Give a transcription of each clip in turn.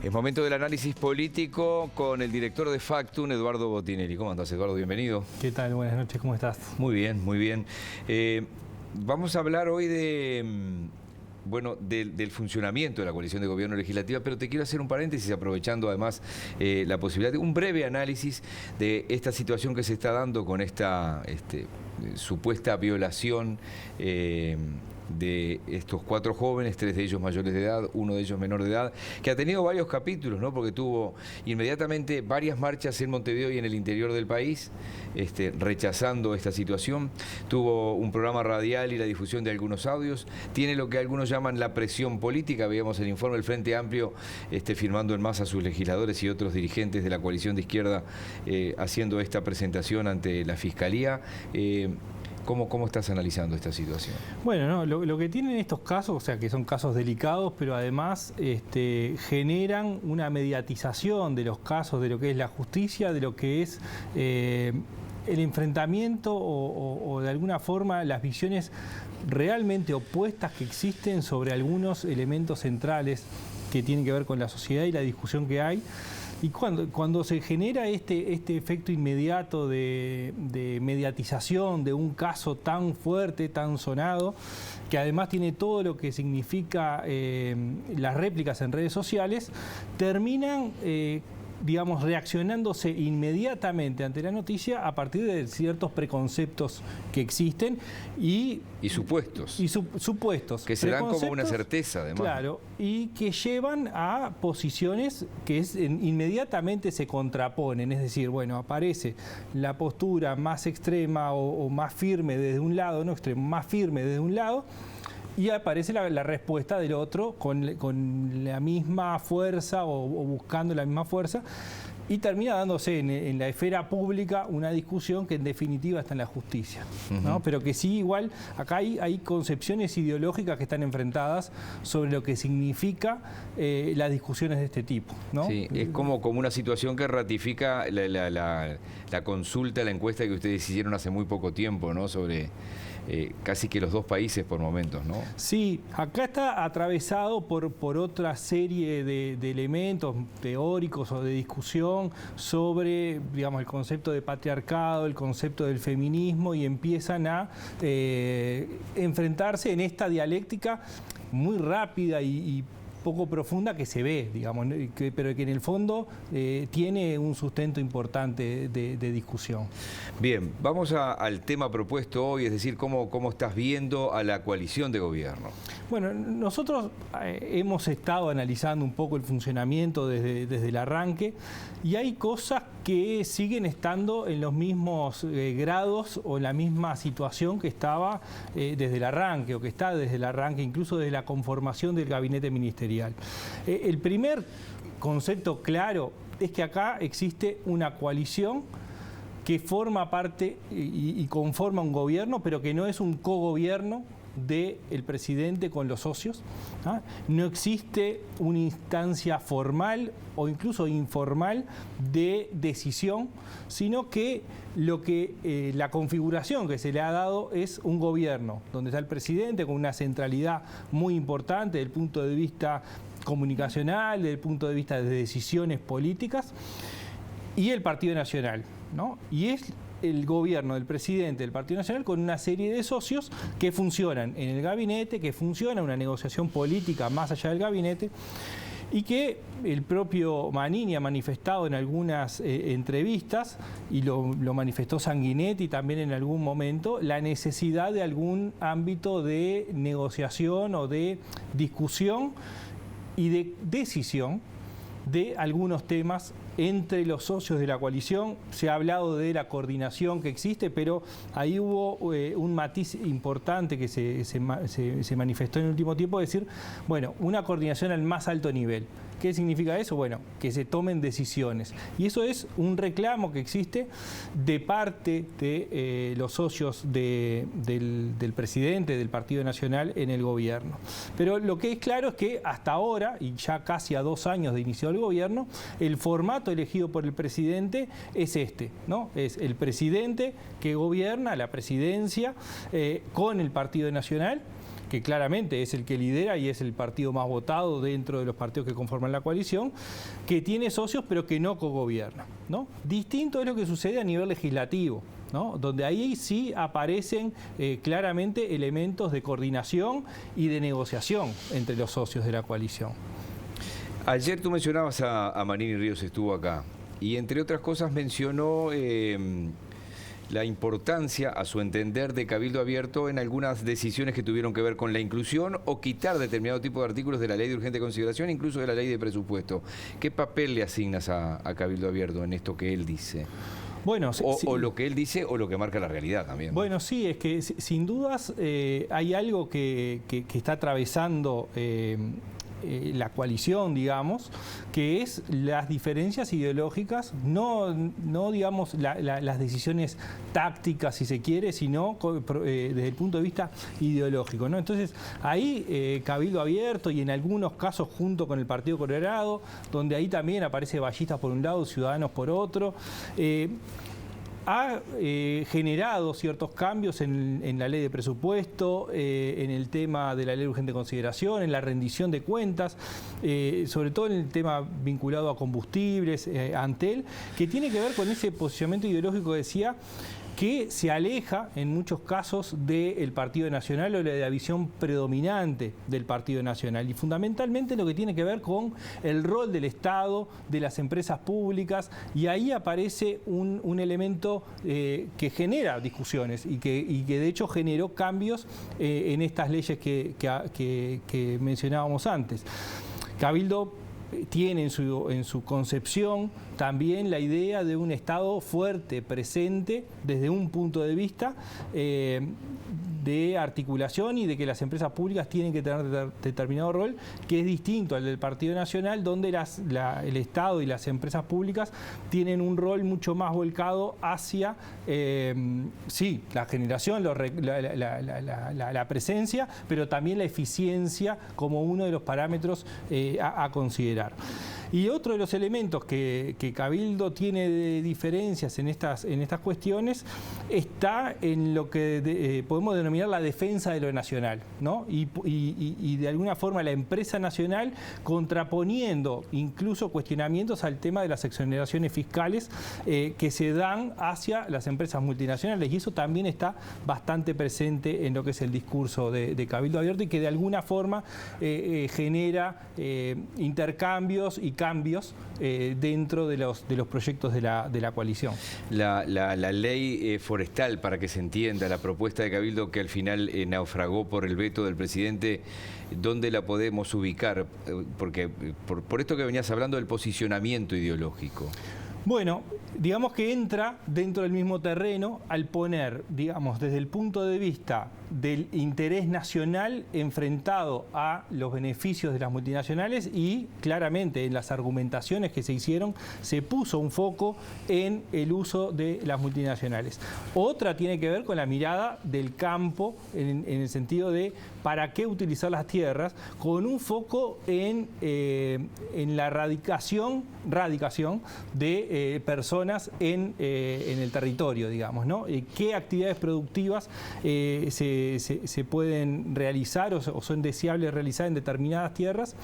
Es momento del análisis político con el director de Factum, Eduardo Botinelli. ¿Cómo andás, Eduardo? Bienvenido. ¿Qué tal? Buenas noches, ¿cómo estás? Muy bien, muy bien. Vamos a hablar hoy de, del funcionamiento de la coalición de gobierno legislativa, pero te quiero hacer un paréntesis, aprovechando además la posibilidad de un breve análisis de esta situación que se está dando con esta supuesta violación de estos 4 jóvenes, 3 de ellos mayores de edad, 1 de ellos menor de edad, que ha tenido varios capítulos, ¿no? Porque tuvo inmediatamente varias marchas en Montevideo y en el interior del país, rechazando esta situación. Tuvo un programa radial y la difusión de algunos audios. Tiene lo que algunos llaman la presión política. Veíamos el informe del Frente Amplio firmando en masa a sus legisladores y otros dirigentes de la coalición de izquierda haciendo esta presentación ante la Fiscalía. ¿Cómo estás analizando esta situación? Bueno, lo que tienen estos casos, o sea, que son casos delicados, pero además generan una mediatización de los casos, de lo que es la justicia, de lo que es el enfrentamiento o de alguna forma las visiones realmente opuestas que existen sobre algunos elementos centrales que tienen que ver con la sociedad y la discusión que hay. Y cuando se genera este efecto inmediato de mediatización de un caso tan fuerte, tan sonado, que además tiene todo lo que significa las réplicas en redes sociales, terminan digamos, reaccionándose inmediatamente ante la noticia a partir de ciertos preconceptos que existen y supuestos. Supuestos. Que se dan como una certeza, además. Claro, y que llevan a posiciones que inmediatamente se contraponen. Es decir, bueno, aparece la postura más extrema o más firme desde un lado, no extremo, más firme desde un lado, y aparece la respuesta del otro con la misma fuerza o buscando la misma fuerza, y termina dándose en la esfera pública una discusión que en definitiva está en la justicia, ¿no? Pero que sí, igual, acá hay concepciones ideológicas que están enfrentadas sobre lo que significa las discusiones de este tipo, ¿no? Sí, es como una situación que ratifica la consulta, la encuesta que ustedes hicieron hace muy poco tiempo, ¿no? Sobre casi que los 2 países por momentos, ¿no? Sí, acá está atravesado por otra serie de elementos teóricos o de discusión sobre, digamos, el concepto de patriarcado, el concepto del feminismo, y empiezan a enfrentarse en esta dialéctica muy rápida y poco profunda que se ve, digamos, pero que en el fondo tiene un sustento importante de discusión. Bien, vamos al tema propuesto hoy, es decir, ¿cómo estás viendo a la coalición de gobierno? Bueno, nosotros hemos estado analizando un poco el funcionamiento desde el arranque, y hay cosas que siguen estando en los mismos grados o en la misma situación que estaba desde el arranque, o que está desde el arranque, incluso desde la conformación del gabinete ministerial. El primer concepto claro es que acá existe una coalición que forma parte y conforma un gobierno, pero que no es un cogobierno del presidente con los socios, ¿ah? No existe una instancia formal o incluso informal de decisión, sino que la configuración que se le ha dado es un gobierno donde está el presidente con una centralidad muy importante desde el punto de vista comunicacional, desde el punto de vista de decisiones políticas, y el Partido Nacional, ¿no? Y es el gobierno del presidente del Partido Nacional con una serie de socios que funcionan en el gabinete, que funciona una negociación política más allá del gabinete, y que el propio Manini ha manifestado en algunas entrevistas, y lo manifestó Sanguinetti también en algún momento, la necesidad de algún ámbito de negociación o de discusión y de decisión de algunos temas entre los socios de la coalición. Se ha hablado de la coordinación que existe, pero ahí hubo un matiz importante que se manifestó en el último tiempo, es decir, bueno, una coordinación al más alto nivel. ¿Qué significa eso? Bueno, que se tomen decisiones. Y eso es un reclamo que existe de parte de los socios del presidente del Partido Nacional en el gobierno. Pero lo que es claro es que hasta ahora, y ya casi a 2 años de inicio del gobierno, el formato formato elegido por el presidente es este, ¿no? Es el presidente que gobierna, la presidencia, con el Partido Nacional, que claramente es el que lidera y es el partido más votado dentro de los partidos que conforman la coalición, que tiene socios pero que no cogobierna, ¿no? Distinto es lo que sucede a nivel legislativo, ¿no? Donde ahí sí aparecen claramente elementos de coordinación y de negociación entre los socios de la coalición. Ayer tú mencionabas a Manini Ríos, estuvo acá, y entre otras cosas mencionó la importancia, a su entender, de Cabildo Abierto en algunas decisiones que tuvieron que ver con la inclusión o quitar determinado tipo de artículos de la ley de urgente consideración, incluso de la ley de presupuesto. ¿Qué papel le asignas a Cabildo Abierto en esto que él dice? Bueno, o lo que él dice o lo que marca la realidad también. Bueno, sí, es que sin dudas hay algo que está atravesando la coalición, digamos, que es las diferencias ideológicas, no digamos las decisiones tácticas, si se quiere, sino desde el punto de vista ideológico, ¿no? Entonces, ahí Cabildo Abierto y en algunos casos junto con el Partido Colorado, donde ahí también aparece Ballistas por un lado, Ciudadanos por otro, ha generado ciertos cambios en la ley de presupuesto, en el tema de la ley de urgente consideración, en la rendición de cuentas, sobre todo en el tema vinculado a combustibles, Antel, que tiene que ver con ese posicionamiento ideológico que decía, que se aleja en muchos casos del Partido Nacional o de la visión predominante del Partido Nacional, y fundamentalmente lo que tiene que ver con el rol del Estado, de las empresas públicas, y ahí aparece un elemento que genera discusiones y que de hecho generó cambios en estas leyes que mencionábamos antes. Cabildo tiene en su concepción también la idea de un Estado fuerte, presente, desde un punto de vista de articulación y de que las empresas públicas tienen que tener determinado rol, que es distinto al del Partido Nacional, donde el Estado y las empresas públicas tienen un rol mucho más volcado hacia, sí, la generación, la presencia, pero también la eficiencia como uno de los parámetros a considerar. Y otro de los elementos que Cabildo tiene de diferencias en estas cuestiones está en lo que podemos denominar la defensa de lo nacional, ¿no? Y de alguna forma la empresa nacional contraponiendo incluso cuestionamientos al tema de las exoneraciones fiscales que se dan hacia las empresas multinacionales, y eso también está bastante presente en lo que es el discurso de Cabildo Abierto, y que de alguna forma genera intercambios y cambios dentro de los proyectos de la coalición. La ley forestal, para que se entienda, la propuesta de Cabildo que al final naufragó por el veto del presidente, ¿dónde la podemos ubicar? Porque por esto que venías hablando del posicionamiento ideológico. Bueno, digamos que entra dentro del mismo terreno al poner, digamos, desde el punto de vista del interés nacional enfrentado a los beneficios de las multinacionales, y claramente en las argumentaciones que se hicieron se puso un foco en el uso de las multinacionales. Otra tiene que ver con la mirada del campo en el sentido de para qué utilizar las tierras, con un foco en la radicación de personas en el territorio, digamos, ¿no? ¿Qué actividades productivas se pueden realizar o son deseables realizar en determinadas tierras?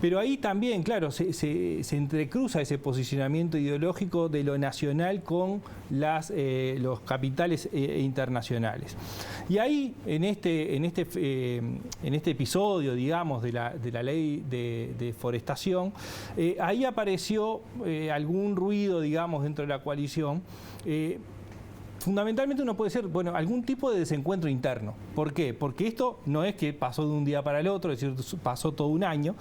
Pero ahí también, claro, se entrecruza ese posicionamiento ideológico de lo nacional con los capitales internacionales. Y ahí, en este episodio, digamos, de la ley de forestación, ahí apareció algún ruido, digamos, dentro de la coalición. Fundamentalmente uno puede ser, bueno, algún tipo de desencuentro interno. ¿Por qué? Porque esto no es que pasó de un día para el otro, es decir, pasó todo un año.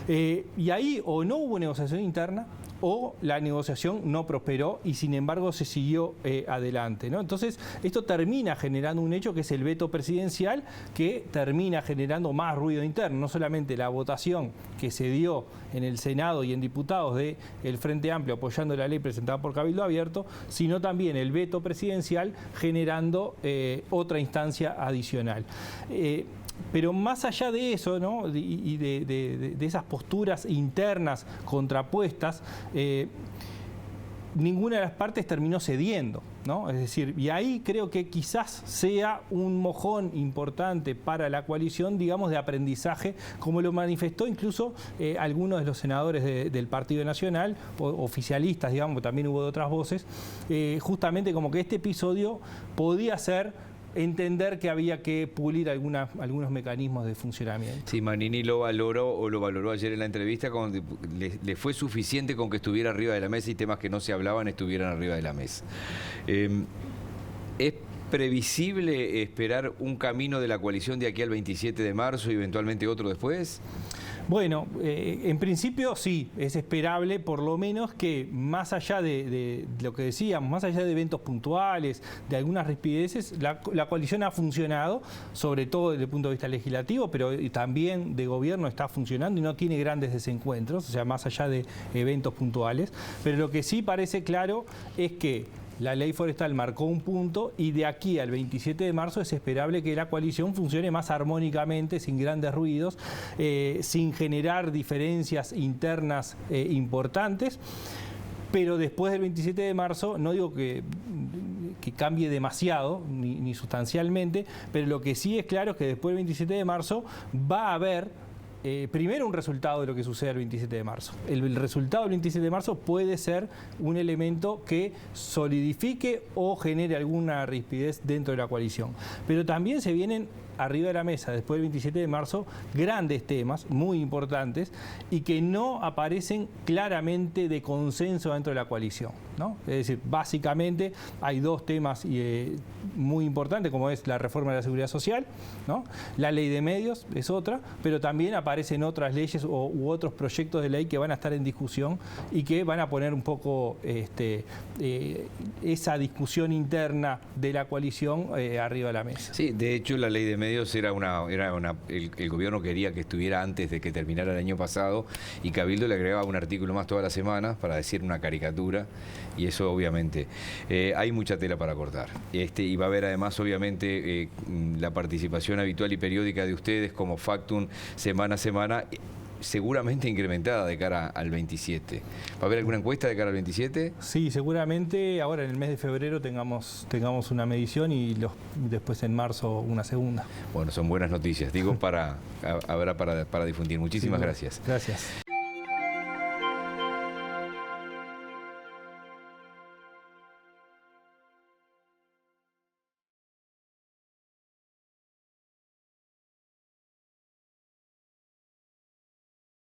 Y ahí o no hubo negociación interna o la negociación no prosperó y sin embargo se siguió adelante, ¿no? Entonces esto termina generando un hecho que es el veto presidencial, que termina generando más ruido interno, no solamente la votación que se dio en el Senado y en diputados del Frente Amplio apoyando la ley presentada por Cabildo Abierto, sino también el veto presidencial generando otra instancia adicional. Pero más allá de eso, ¿no? Y de esas posturas internas contrapuestas, ninguna de las partes terminó cediendo, ¿no? Es decir, y ahí creo que quizás sea un mojón importante para la coalición, digamos, de aprendizaje, como lo manifestó incluso algunos de los senadores del Partido Nacional, oficialistas, digamos, que también hubo de otras voces, justamente como que este episodio podía ser entender que había que pulir algunos mecanismos de funcionamiento. Sí, Manini lo valoró ayer en la entrevista, cuando le fue suficiente con que estuviera arriba de la mesa y temas que no se hablaban estuvieran arriba de la mesa. ¿Es previsible esperar un camino de la coalición de aquí al 27 de marzo y eventualmente otro después? Bueno, en principio sí, es esperable por lo menos que más allá de lo que decíamos, más allá de eventos puntuales, de algunas rispideces, la coalición ha funcionado, sobre todo desde el punto de vista legislativo, pero también de gobierno está funcionando y no tiene grandes desencuentros, o sea, más allá de eventos puntuales. Pero lo que sí parece claro es que la ley forestal marcó un punto y de aquí al 27 de marzo es esperable que la coalición funcione más armónicamente, sin grandes ruidos, sin generar diferencias internas importantes. Pero después del 27 de marzo, no digo que cambie demasiado, ni sustancialmente, pero lo que sí es claro es que después del 27 de marzo va a haber primero un resultado de lo que sucede el 27 de marzo. El resultado del 27 de marzo puede ser un elemento que solidifique o genere alguna rispidez dentro de la coalición. Pero también se vienen arriba de la mesa, después del 27 de marzo, grandes temas muy importantes y que no aparecen claramente de consenso dentro de la coalición, ¿no? Es decir, básicamente hay dos temas muy importantes, como es la reforma de la seguridad social, ¿no? La ley de medios es otra, pero también aparecen otras leyes u otros proyectos de ley que van a estar en discusión y que van a poner un poco esa discusión interna de la coalición arriba de la mesa. Sí, de hecho la ley de medios el gobierno quería que estuviera antes de que terminara el año pasado y Cabildo le agregaba un artículo más todas las semanas para decir una caricatura y eso obviamente hay mucha tela para cortar. Y va a haber además obviamente la participación habitual y periódica de ustedes como Factum semana a semana, seguramente incrementada de cara al 27. ¿Va a haber alguna encuesta de cara al 27? Sí, seguramente ahora en el mes de febrero tengamos una medición y después en marzo una segunda. Bueno, son buenas noticias, digo, habrá para difundir. Muchísimas gracias. Gracias.